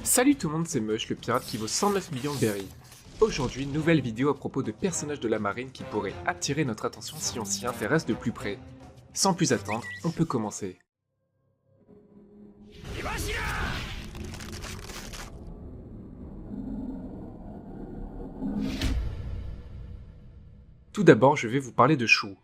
Salut tout le monde, c'est Mush, le pirate qui vaut 109 millions de berries. Aujourd'hui, nouvelle vidéo à propos de personnages de la marine qui pourraient attirer notre attention si on s'y intéresse de plus près. Sans plus attendre, on peut commencer. Tout d'abord, je vais vous parler de Shu.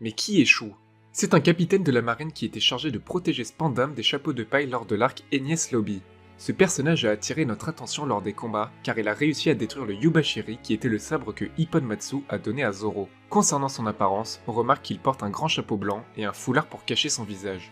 Mais qui est Shu? C'est un capitaine de la marine qui était chargé de protéger Spandam des chapeaux de paille lors de l'arc Enies Lobby. Ce personnage a attiré notre attention lors des combats car il a réussi à détruire le Yubashiri qui était le sabre que Hipponmatsu a donné à Zoro. Concernant son apparence, on remarque qu'il porte un grand chapeau blanc et un foulard pour cacher son visage.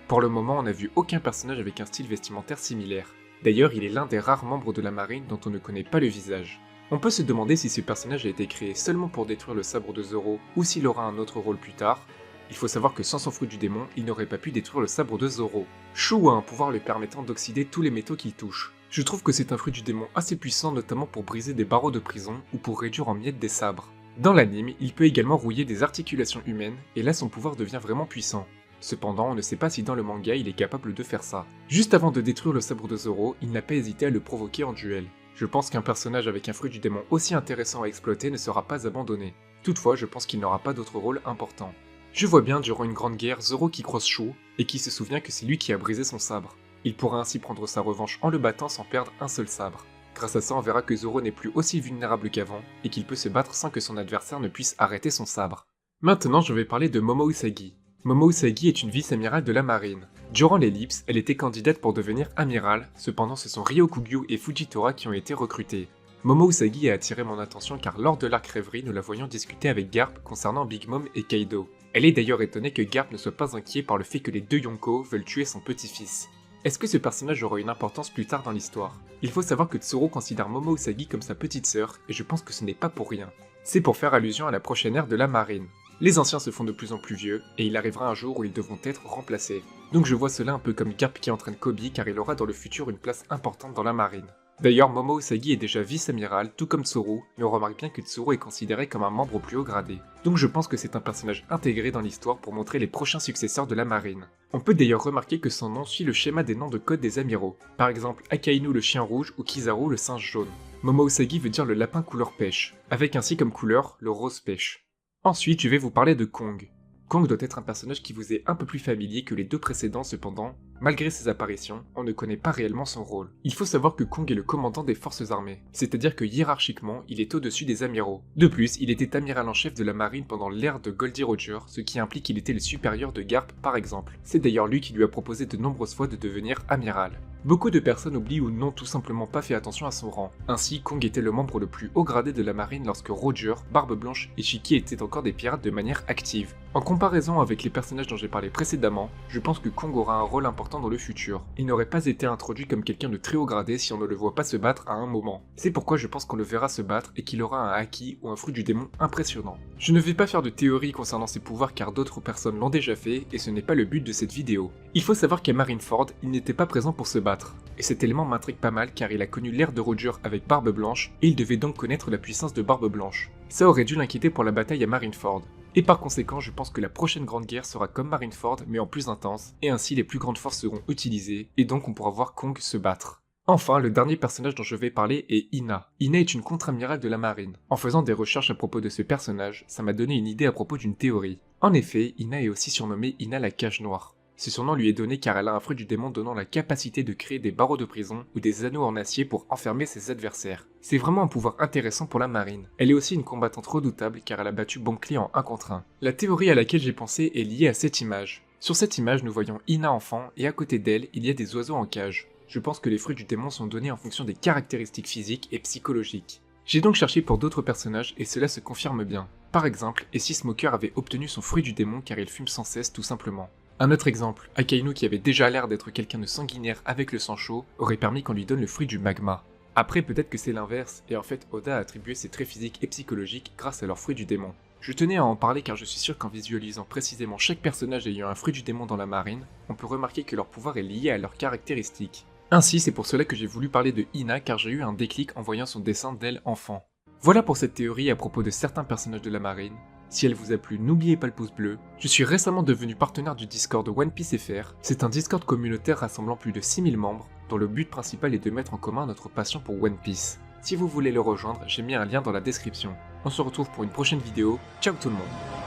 Pour le moment, on n'a vu aucun personnage avec un style vestimentaire similaire. D'ailleurs, il est l'un des rares membres de la marine dont on ne connaît pas le visage. On peut se demander si ce personnage a été créé seulement pour détruire le sabre de Zoro ou s'il aura un autre rôle plus tard. Il faut savoir que sans son fruit du démon, il n'aurait pas pu détruire le sabre de Zoro. Shu a un pouvoir lui permettant d'oxyder tous les métaux qu'il touche. Je trouve que c'est un fruit du démon assez puissant notamment pour briser des barreaux de prison ou pour réduire en miettes des sabres. Dans l'anime, il peut également rouiller des articulations humaines et là son pouvoir devient vraiment puissant. Cependant, on ne sait pas si dans le manga il est capable de faire ça. Juste avant de détruire le sabre de Zoro, il n'a pas hésité à le provoquer en duel. Je pense qu'un personnage avec un fruit du démon aussi intéressant à exploiter ne sera pas abandonné. Toutefois, je pense qu'il n'aura pas d'autre rôle important. Je vois bien durant une grande guerre Zoro qui croise Shu et qui se souvient que c'est lui qui a brisé son sabre. Il pourra ainsi prendre sa revanche en le battant sans perdre un seul sabre. Grâce à ça, on verra que Zoro n'est plus aussi vulnérable qu'avant et qu'il peut se battre sans que son adversaire ne puisse arrêter son sabre. Maintenant, je vais parler de Momo Usagi. Momo Usagi est une vice-amirale de la marine. Durant l'ellipse, elle était candidate pour devenir amirale, cependant ce sont Ryokugyu et Fujitora qui ont été recrutés. Momo Usagi a attiré mon attention car lors de l'arc rêverie, nous la voyons discuter avec Garp concernant Big Mom et Kaido. Elle est d'ailleurs étonnée que Garp ne soit pas inquiet par le fait que les deux Yonko veulent tuer son petit-fils. Est-ce que ce personnage aura une importance plus tard dans l'histoire? Il faut savoir que Tsuru considère Momo Usagi comme sa petite sœur, et je pense que ce n'est pas pour rien. C'est pour faire allusion à la prochaine ère de la marine. Les anciens se font de plus en plus vieux, et il arrivera un jour où ils devront être remplacés. Donc je vois cela un peu comme Garp qui entraîne Kobe car il aura dans le futur une place importante dans la marine. D'ailleurs, Momo Usagi est déjà vice-amiral, tout comme Tsuru, mais on remarque bien que Tsuru est considéré comme un membre au plus haut gradé. Donc je pense que c'est un personnage intégré dans l'histoire pour montrer les prochains successeurs de la marine. On peut d'ailleurs remarquer que son nom suit le schéma des noms de code des amiraux, par exemple Akainu le chien rouge ou Kizaru le singe jaune. Momo Usagi veut dire le lapin couleur pêche, avec ainsi comme couleur le rose pêche. Ensuite, je vais vous parler de Kong. Kong doit être un personnage qui vous est un peu plus familier que les deux précédents cependant, malgré ses apparitions, on ne connaît pas réellement son rôle. Il faut savoir que Kong est le commandant des forces armées, c'est-à-dire que hiérarchiquement, il est au-dessus des amiraux. De plus, il était amiral en chef de la marine pendant l'ère de Goldie Roger, ce qui implique qu'il était le supérieur de Garp par exemple. C'est d'ailleurs lui qui lui a proposé de nombreuses fois de devenir amiral. Beaucoup de personnes oublient ou n'ont tout simplement pas fait attention à son rang. Ainsi, Kong était le membre le plus haut gradé de la marine lorsque Roger, Barbe Blanche et Shiki étaient encore des pirates de manière active. En comparaison avec les personnages dont j'ai parlé précédemment, je pense que Kong aura un rôle important dans le futur. Il n'aurait pas été introduit comme quelqu'un de très haut gradé si on ne le voit pas se battre à un moment. C'est pourquoi je pense qu'on le verra se battre et qu'il aura un haki ou un fruit du démon impressionnant. Je ne vais pas faire de théorie concernant ses pouvoirs car d'autres personnes l'ont déjà fait et ce n'est pas le but de cette vidéo. Il faut savoir qu'à Marineford, il n'était pas présent pour se battre. Et cet élément m'intrigue pas mal car il a connu l'ère de Roger avec Barbe Blanche et il devait donc connaître la puissance de Barbe Blanche. Ça aurait dû l'inquiéter pour la bataille à Marineford. Et par conséquent, je pense que la prochaine grande guerre sera comme Marineford mais en plus intense, et ainsi les plus grandes forces seront utilisées, et donc on pourra voir Kong se battre. Enfin, le dernier personnage dont je vais parler est Ina. Ina est une contre-amirale de la marine. En faisant des recherches à propos de ce personnage, ça m'a donné une idée à propos d'une théorie. En effet, Ina est aussi surnommée Ina la Cage Noire. Ce surnom lui est donné car elle a un fruit du démon donnant la capacité de créer des barreaux de prison ou des anneaux en acier pour enfermer ses adversaires. C'est vraiment un pouvoir intéressant pour la marine. Elle est aussi une combattante redoutable car elle a battu Bon Clé en 1 contre 1. La théorie à laquelle j'ai pensé est liée à cette image. Sur cette image, nous voyons Ina enfant et à côté d'elle, il y a des oiseaux en cage. Je pense que les fruits du démon sont donnés en fonction des caractéristiques physiques et psychologiques. J'ai donc cherché pour d'autres personnages et cela se confirme bien. Par exemple, et si Smoker avait obtenu son fruit du démon car il fume sans cesse tout simplement. Un autre exemple, Akainu qui avait déjà l'air d'être quelqu'un de sanguinaire avec le sang chaud, aurait permis qu'on lui donne le fruit du magma. Après peut-être que c'est l'inverse, et en fait Oda a attribué ses traits physiques et psychologiques grâce à leur fruit du démon. Je tenais à en parler car je suis sûr qu'en visualisant précisément chaque personnage ayant un fruit du démon dans la marine, on peut remarquer que leur pouvoir est lié à leurs caractéristiques. Ainsi c'est pour cela que j'ai voulu parler de Ina car j'ai eu un déclic en voyant son dessin d'elle enfant. Voilà pour cette théorie à propos de certains personnages de la marine. Si elle vous a plu, n'oubliez pas le pouce bleu. Je suis récemment devenu partenaire du Discord One Piece FR. C'est un Discord communautaire rassemblant plus de 6000 membres. dont le but principal est de mettre en commun notre passion pour One Piece. Si vous voulez le rejoindre, j'ai mis un lien dans la description. On se retrouve pour une prochaine vidéo, ciao tout le monde!